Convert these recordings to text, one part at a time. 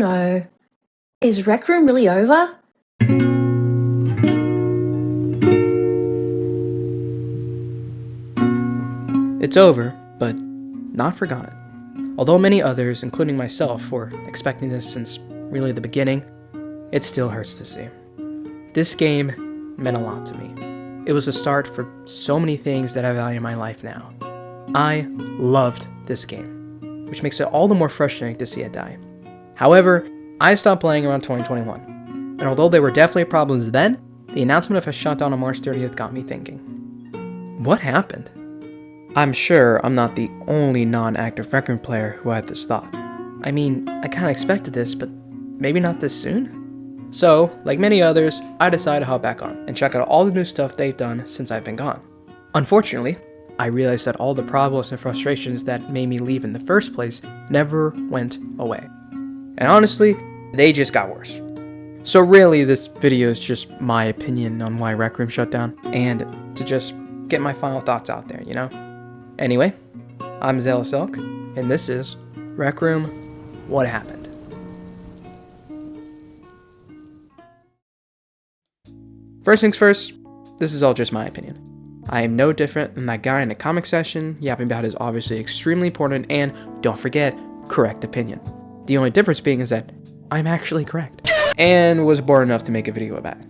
no. Is Rec Room really over? It's over, but not forgotten. Although many others, including myself, were expecting this since really the beginning, it still hurts to see. This game meant a lot to me. It was a start for so many things that I value in my life now. I loved this game, which makes it all the more frustrating to see it die. However, I stopped playing around 2021, and although there were definitely problems then, the announcement of a shutdown on March 30th got me thinking. What happened? I'm sure I'm not the only non-active Rec Room player who had this thought. I mean, I kinda expected this, but maybe not this soon? So, like many others, I decided to hop back on and check out all the new stuff they've done since I've been gone. Unfortunately, I realized that all the problems and frustrations that made me leave in the first place never went away. And honestly, they just got worse. So really, this video is just my opinion on why Rec Room shut down, and to just get my final thoughts out there, you know? Anyway, I'm Zealous Elk, and this is Rec Room, What Happened? First things first, this is all just my opinion. I am no different than that guy in the comic section yapping about his obviously extremely important and, don't forget, correct opinion. The only difference being is that I'm actually correct, and was bored enough to make a video about it.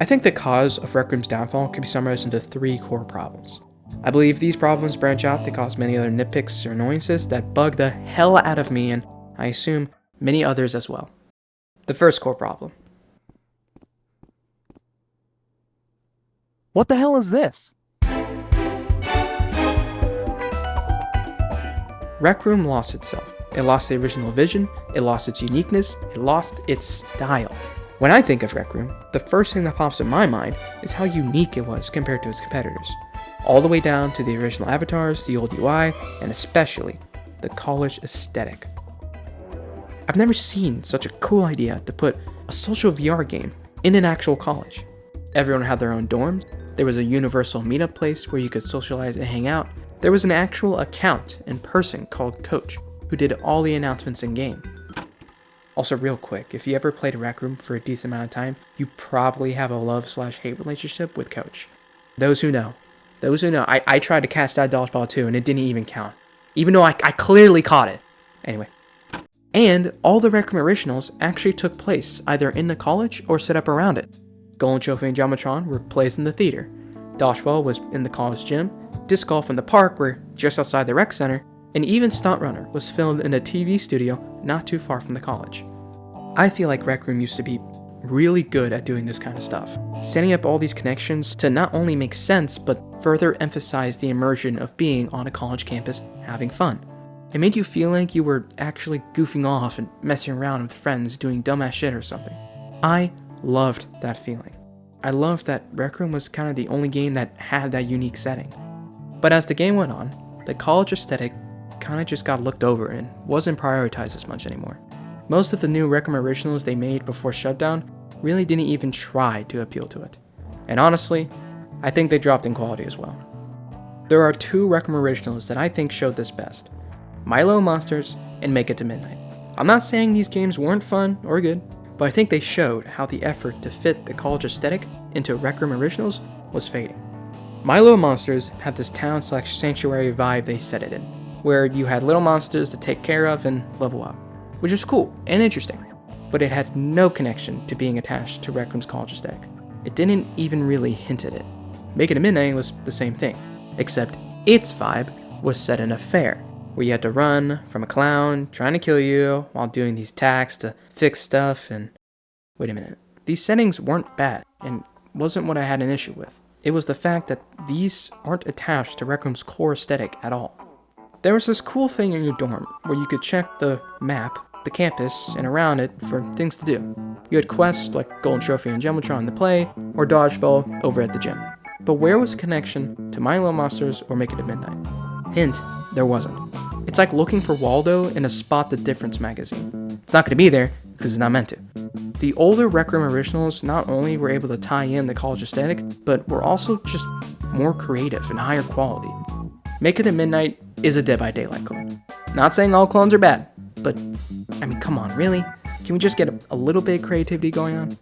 I think the cause of Rec Room's downfall can be summarized into 3 core problems. I believe these problems branch out to cause many other nitpicks or annoyances that bug the hell out of me, and I assume many others as well. The first core problem. What the hell is this? Rec Room lost itself. It lost the original vision, it lost its uniqueness, it lost its style. When I think of Rec Room, the first thing that pops in my mind is how unique it was compared to its competitors. All the way down to the original avatars, the old UI, and especially the college aesthetic. I've never seen such a cool idea to put a social VR game in an actual college. Everyone had their own dorms, there was a universal meetup place where you could socialize and hang out, there was an actual account in person called Coach, who did all the announcements in-game. Also real quick, if you ever played Rec Room for a decent amount of time, you probably have a love/hate relationship with Coach. Those who know, I tried to catch that dodgeball too, and it didn't even count. Even though I clearly caught it. Anyway. And all the Rec Room originals actually took place either in the college or set up around it. Golden Trophy and Jumbotron were placed in the theater. Dodgeball was in the college gym. Disc golf in the park were just outside the rec center. And even Stunt Runner was filmed in a TV studio not too far from the college. I feel like Rec Room used to be really good at doing this kind of stuff, setting up all these connections to not only make sense, but further emphasize the immersion of being on a college campus having fun. It made you feel like you were actually goofing off and messing around with friends doing dumbass shit or something. I loved that feeling. I loved that Rec Room was kind of the only game that had that unique setting. But as the game went on, the college aesthetic kind of just got looked over and wasn't prioritized as much anymore. Most of the new Rec Room originals they made before shutdown really didn't even try to appeal to it. And honestly, I think they dropped in quality as well. There are 2 Rec Room originals that I think showed this best: Milo Monsters and Make It to Midnight. I'm not saying these games weren't fun or good, but I think they showed how the effort to fit the college aesthetic into Rec Room originals was fading. Milo Monsters had this town/sanctuary vibe they set it in, where you had little monsters to take care of and level up, which is cool and interesting, but it had no connection to being attached to Rec Room's college aesthetic. It didn't even really hint at it. Make It to Midnight was the same thing, except its vibe was set in a fair, where you had to run from a clown trying to kill you while doing these attacks to fix stuff. And wait a minute, these settings weren't bad and wasn't what I had an issue with. It was the fact that these aren't attached to Rec Room's core aesthetic at all. There was this cool thing in your dorm where you could check the map, the campus, and around it for things to do. You had quests like Golden Trophy and Jumbotron to play, or Dodgeball over at the gym. But where was the connection to My Little Monsters or Make It to Midnight? Hint, there wasn't. It's like looking for Waldo in a Spot the Difference magazine. It's not going to be there because it's not meant to. The older Rec Room originals not only were able to tie in the college aesthetic, but were also just more creative and higher quality. Make It to Midnight is a Dead by Daylight clone. Not saying all clones are bad, but I mean, come on, really? Can we just get a little bit of creativity going on?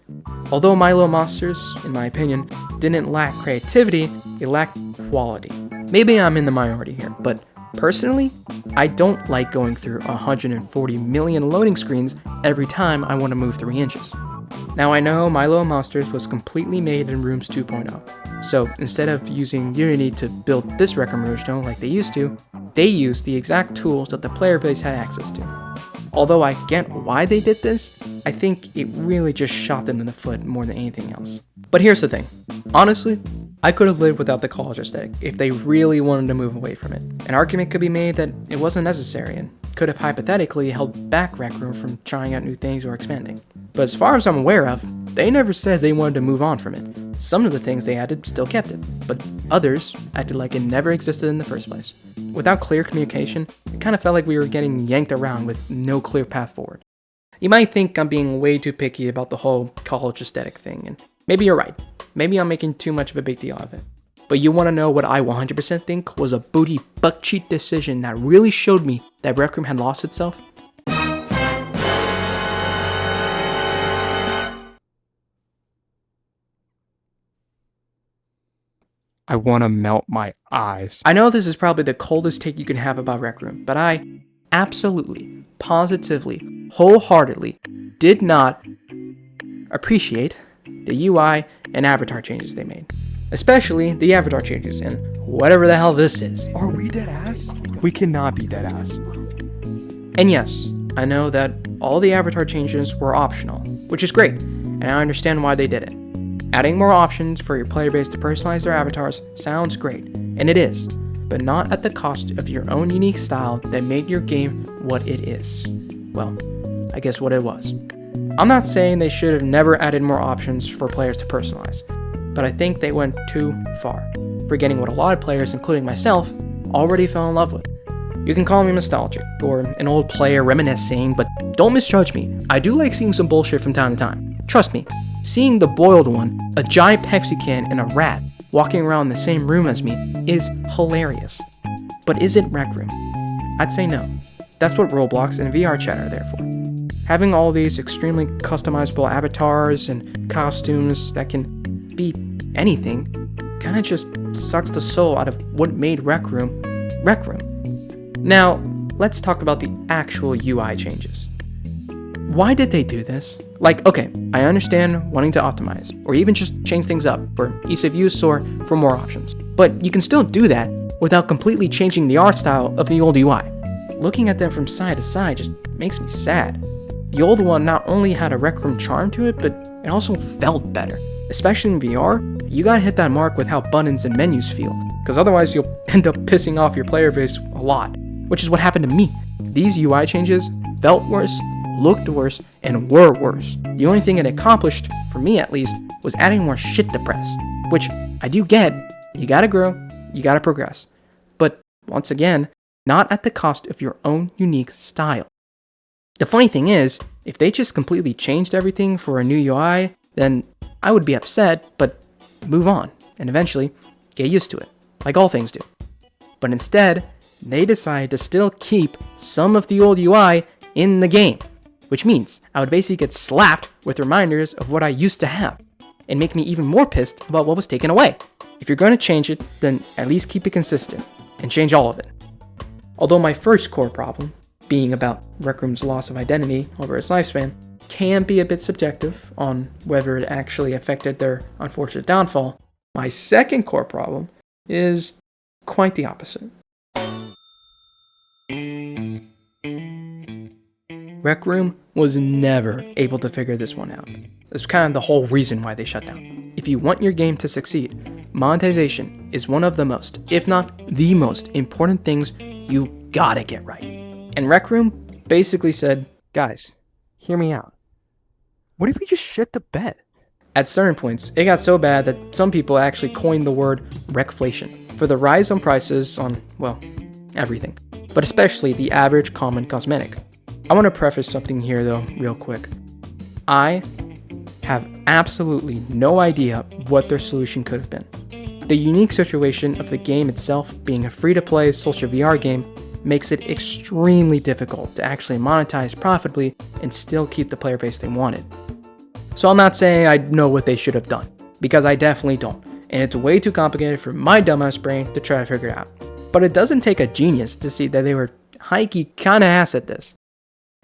Although My Little Monsters, in my opinion, didn't lack creativity, it lacked quality. Maybe I'm in the minority here, but personally, I don't like going through 140 million loading screens every time I want to move 3 inches. Now I know My Little Monsters was completely made in Rooms 2.0, so instead of using Unity to build this Rec Room original like they used to, they used the exact tools that the player base had access to. Although I get why they did this, I think it really just shot them in the foot more than anything else. But here's the thing. Honestly, I could have lived without the college aesthetic if they really wanted to move away from it. An argument could be made that it wasn't necessary and could have hypothetically held back Rec Room from trying out new things or expanding. But as far as I'm aware of, they never said they wanted to move on from it. Some of the things they added still kept it, but others acted like it never existed in the first place. Without clear communication, it kind of felt like we were getting yanked around with no clear path forward. You might think I'm being way too picky about the whole college aesthetic thing, and maybe you're right. Maybe I'm making too much of a big deal of it. But you want to know what I 100% think was a booty butt cheek decision that really showed me that Rec Room had lost itself? I want to melt my eyes. I know this is probably the coldest take you can have about Rec Room, but I absolutely, positively, wholeheartedly did not appreciate the UI and avatar changes they made. Especially the avatar changes and whatever the hell this is. Are we dead ass? We cannot be dead ass. And yes, I know that all the avatar changes were optional, which is great, and I understand why they did it. Adding more options for your player base to personalize their avatars sounds great, and it is, but not at the cost of your own unique style that made your game what it is. Well, I guess what it was. I'm not saying they should have never added more options for players to personalize, but I think they went too far, forgetting what a lot of players, including myself, already fell in love with. You can call me nostalgic, or an old player reminiscing, but don't misjudge me. I do like seeing some bullshit from time to time. Trust me, seeing the boiled one, a giant Pepsi can, and a rat walking around the same room as me is hilarious. But is it Rec Room? I'd say no. That's what Roblox and VR chat are there for. Having all these extremely customizable avatars and costumes that can be anything kinda just sucks the soul out of what made Rec Room Rec Room. Now, let's talk about the actual UI changes. Why did they do this? Like, okay, I understand wanting to optimize, or even just change things up for ease of use or for more options. But you can still do that without completely changing the art style of the old UI. Looking at them from side to side just makes me sad. The old one not only had a Rec Room charm to it, but it also felt better. Especially in VR, you gotta hit that mark with how buttons and menus feel, because otherwise you'll end up pissing off your player base a lot, which is what happened to me. These UI changes felt worse, looked worse, and were worse. The only thing it accomplished, for me at least, was adding more shit to press, which I do get. You gotta grow, you gotta progress. But once again, not at the cost of your own unique style. The funny thing is, if they just completely changed everything for a new UI, then I would be upset, but move on, and eventually get used to it, like all things do. But instead, they decided to still keep some of the old UI in the game, which means I would basically get slapped with reminders of what I used to have, and make me even more pissed about what was taken away. If you're going to change it, then at least keep it consistent, and change all of it. Although my first core problem, being about Rec Room's loss of identity over its lifespan, can be a bit subjective on whether it actually affected their unfortunate downfall, my second core problem is quite the opposite. Rec Room was never able to figure this one out. That's kind of the whole reason why they shut down. If you want your game to succeed, monetization is one of the most, if not the most, important things you gotta get right. And Rec Room basically said, Guys, hear me out. What if we just shit the bed? At certain points, it got so bad that some people actually coined the word recflation for the rise on prices on, well, everything, but especially the average common cosmetic. I want to preface something here though, real quick. I have absolutely no idea what their solution could have been. The unique situation of the game itself being a free-to-play social VR game makes it extremely difficult to actually monetize profitably and still keep the player base they wanted. So I'm not saying I know what they should have done, because I definitely don't, and it's way too complicated for my dumbass brain to try to figure it out. But it doesn't take a genius to see that they were high-key kinda ass at this.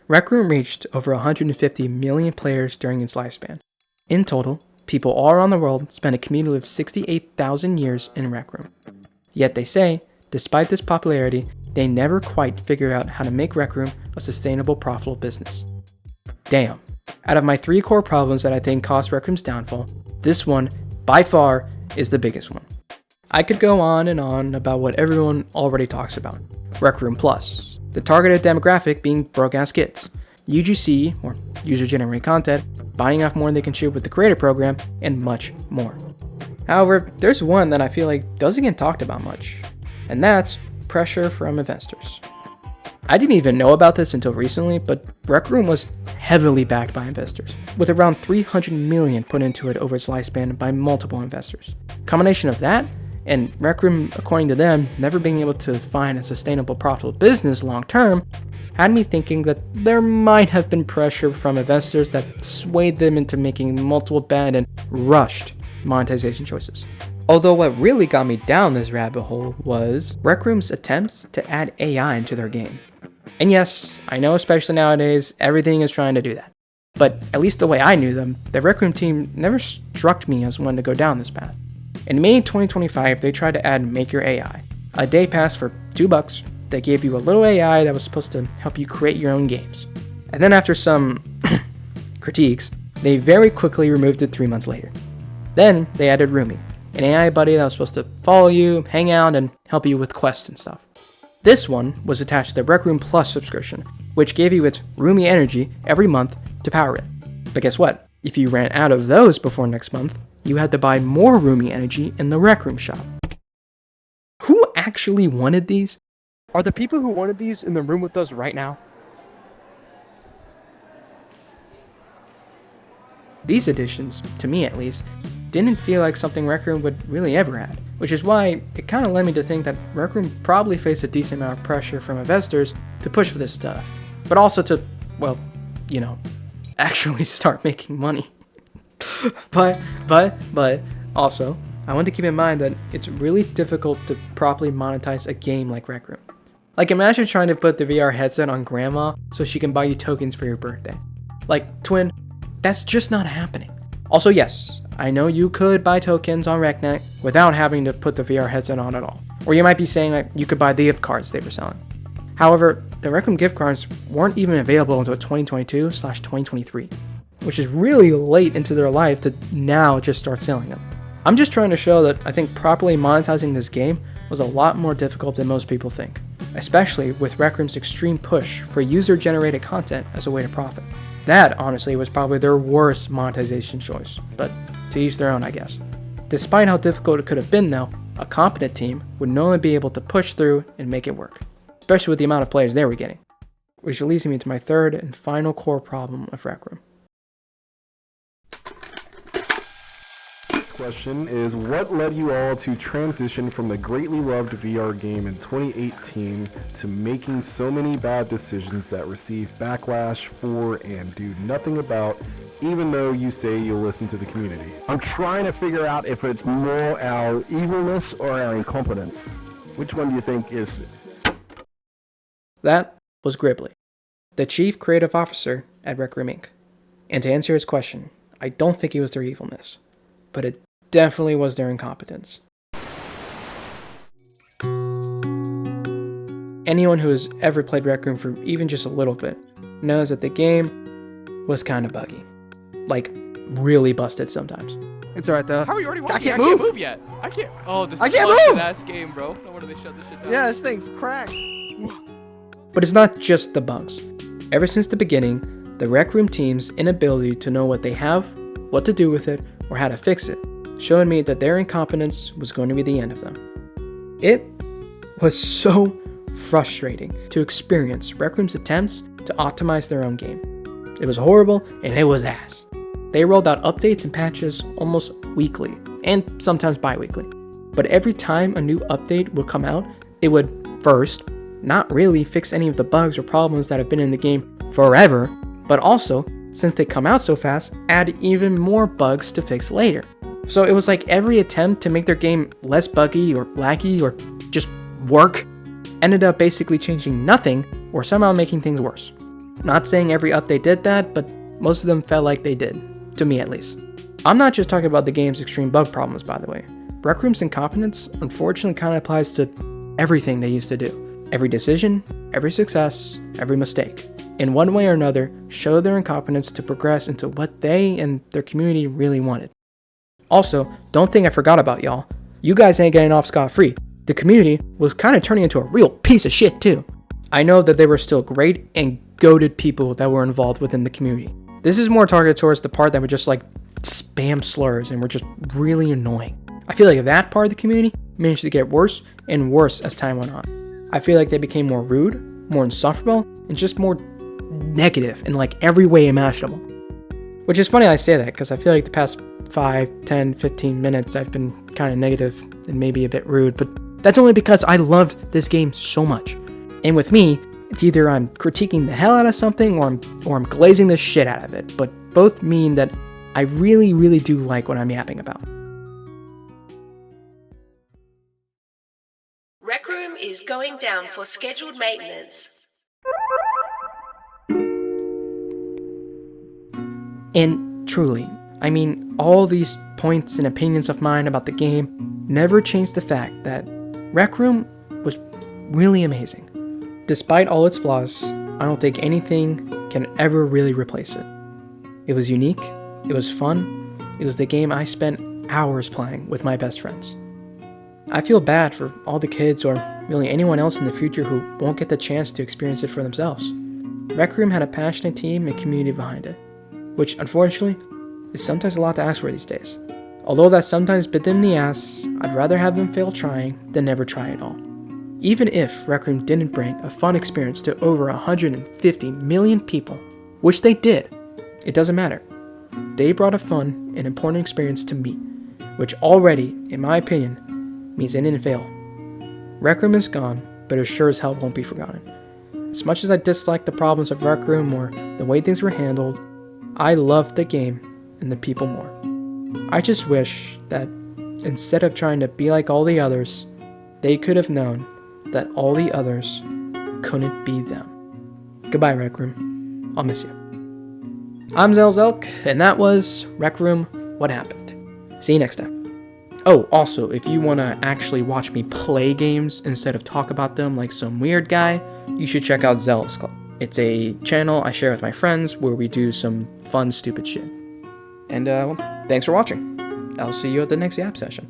Rec Room reached over 150 million players during its lifespan. In total, people all around the world spent a cumulative 68,000 years in Rec Room. Yet they say, despite this popularity, they never quite figured out how to make Rec Room a sustainable, profitable business. Damn. Out of my 3 core problems that I think caused Rec Room's downfall, this one, by far, is the biggest one. I could go on and on about what everyone already talks about. Rec Room Plus, the targeted demographic being broke-ass kids, UGC, or user-generated content, biting off more than they can chew with the creator program, and much more. However, there's one that I feel like doesn't get talked about much, and that's pressure from investors. I didn't even know about this until recently, but Rec Room was heavily backed by investors, with around 300 million put into it over its lifespan by multiple investors. Combination of that, and Rec Room, according to them, never being able to find a sustainable, profitable business long term, had me thinking that there might have been pressure from investors that swayed them into making multiple bad and rushed monetization choices. Although what really got me down this rabbit hole was Rec Room's attempts to add AI into their game. And yes, I know especially nowadays, everything is trying to do that. But at least the way I knew them, the Rec Room team never struck me as one to go down this path. In May 2025, they tried to add Make Your AI, a day pass for $2 that gave you a little AI that was supposed to help you create your own games. And then after some critiques, they very quickly removed it 3 months later. Then they added Roomy, an AI buddy that was supposed to follow you, hang out, and help you with quests and stuff. This one was attached to the Rec Room Plus subscription, which gave you its Roomy energy every month to power it. But guess what? If you ran out of those before next month, you had to buy more Roomy energy in the Rec Room shop. Who actually wanted these? Are the people who wanted these in the room with us right now? These additions, to me at least, didn't feel like something Rec Room would really ever add, which is why it kind of led me to think that Rec Room probably faced a decent amount of pressure from investors to push for this stuff, but also to, well, actually start making money. but also, I want to keep in mind that it's really difficult to properly monetize a game like Rec Room. Like, imagine trying to put the VR headset on grandma so she can buy you tokens for your birthday. Like, twin, that's just not happening. Also, yes, I know you could buy tokens on RecNet without having to put the VR headset on at all. Or you might be saying that you could buy the gift cards they were selling. However, the Rec Room gift cards weren't even available until 2022/2023, which is really late into their life to now just start selling them. I'm just trying to show that I think properly monetizing this game was a lot more difficult than most people think, especially with Rec Room's extreme push for user-generated content as a way to profit. That, honestly, was probably their worst monetization choice, but to each their own, I guess. Despite how difficult it could have been, though, a competent team would normally be able to push through and make it work, especially with the amount of players they were getting. Which leads me to my third and final core problem of Rec Room. Question is, what led you all to transition from the greatly loved VR game in 2018 to making so many bad decisions that receive backlash for and do nothing about, even though you say you'll listen to the community? I'm trying to figure out if it's more our evilness or our incompetence. Which one do you think is it? That was Gribbly, the Chief Creative Officer at Rec Room Inc. And to answer his question, I don't think it was their evilness, but it definitely was their incompetence. Anyone who has ever played Rec Room for even just a little bit knows that the game was kind of buggy. Like, really busted sometimes. It's alright though. How are you already walking? I can't move yet. I can't. Oh, this I is can't a busted move! ass game, bro. No wonder they shut this shit down. Yeah, this thing's cracked. But it's not just the bugs. Ever since the beginning, the Rec Room team's inability to know what they have, what to do with it, or how to fix it, showed me that their incompetence was going to be the end of them. It was so frustrating to experience Rec Room's attempts to optimize their own game. It was horrible, and it was ass. They rolled out updates and patches almost weekly, and sometimes bi-weekly. But every time a new update would come out, it would, first, not really fix any of the bugs or problems that have been in the game forever, but also, since they come out so fast, add even more bugs to fix later. So it was like every attempt to make their game less buggy or laggy or just work ended up basically changing nothing or somehow making things worse. Not saying every update did that, but most of them felt like they did, to me at least. I'm not just talking about the game's extreme bug problems, by the way. Rec Room's incompetence unfortunately kind of applies to everything they used to do. Every decision, every success, every mistake, in one way or another, showed their incompetence to progress into what they and their community really wanted. Also, don't think I forgot about y'all. You guys ain't getting off scot-free. The community was kind of turning into a real piece of shit too. I know that there were still great and goated people that were involved within the community. This is more targeted towards the part that were just like spam slurs and were just really annoying. I feel like that part of the community managed to get worse and worse as time went on. I feel like they became more rude, more insufferable, and just more negative in like every way imaginable. Which is funny I say that because I feel like the past 5, 10, 15 minutes I've been kind of negative and maybe a bit rude, but that's only because I loved this game so much. And with me, it's either I'm critiquing the hell out of something or I'm glazing the shit out of it, but both mean that I really, really do like what I'm yapping about. Rec Room is going down for scheduled maintenance. And truly, I mean, all these points and opinions of mine about the game never changed the fact that Rec Room was really amazing. Despite all its flaws, I don't think anything can ever really replace it. It was unique, it was fun, it was the game I spent hours playing with my best friends. I feel bad for all the kids or really anyone else in the future who won't get the chance to experience it for themselves. Rec Room had a passionate team and community behind it, which unfortunately is sometimes a lot to ask for these days. Although that sometimes bit them in the ass, I'd rather have them fail trying than never try at all. Even if Rec Room didn't bring a fun experience to over 150 million people, which they did, it doesn't matter. They brought a fun and important experience to me, which already, in my opinion, means they didn't fail. Rec Room is gone, but it sure as hell won't be forgotten. As much as I dislike the problems of Rec Room or the way things were handled, I loved the game and the people more. I just wish that instead of trying to be like all the others, they could have known that all the others couldn't be them. Goodbye, Rec Room. I'll miss you. I'm Zelzelk, and that was Rec Room What Happened. See you next time. Oh, also, if you want to actually watch me play games instead of talk about them like some weird guy, you should check out Zealous Club. It's a channel I share with my friends where we do some fun, stupid shit. And, well, thanks for watching. I'll see you at the next Yap session.